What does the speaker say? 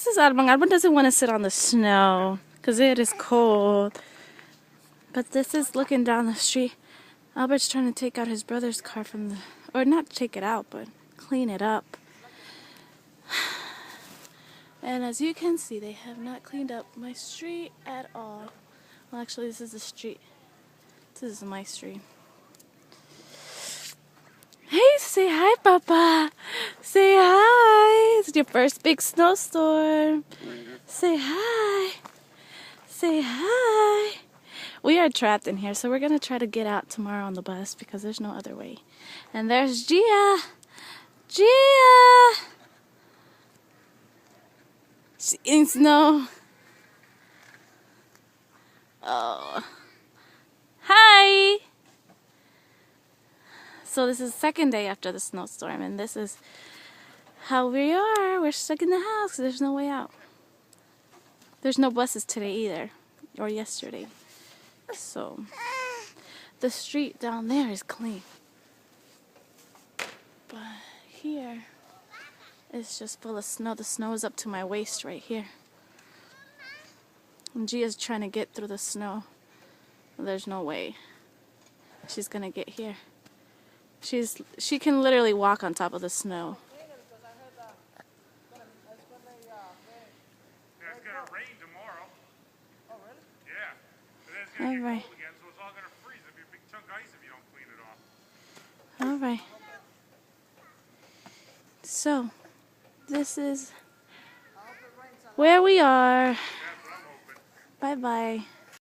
This is Arbang. Arbang doesn't want to sit on the snow because it is cold. But this is looking down the street. Albert's trying to take out his brother's car from the... Or not take it out, but clean it up. And as you can see, they have not cleaned up my street at all. Well, actually, this is the street. This is my street. Hey, say hi, Papa. Say hi. It's your first big snowstorm. Say hi. Say hi. We are trapped in here, so we're going to try to get out tomorrow on the bus because there's no other way. And there's Gia. Gia. She's in snow. Oh. Hi. So this is the second day after the snowstorm, and this is how we are. We're stuck in the house because there's no way out. There's no buses today either, or yesterday. So the street down there is clean. But here it's just full of snow. The snow is up to my waist right here. And Gia's trying to get through the snow. There's no way she's gonna get here. She can literally walk on top of the snow. Yeah, it's gonna rain tomorrow. Oh, really? Yeah. But then it's gonna All get right. cold again, so it's all gonna freeze. It'll be a big chunk of ice if you don't clean it off. All right. So this is where we are. That's what I'm hoping. Bye bye.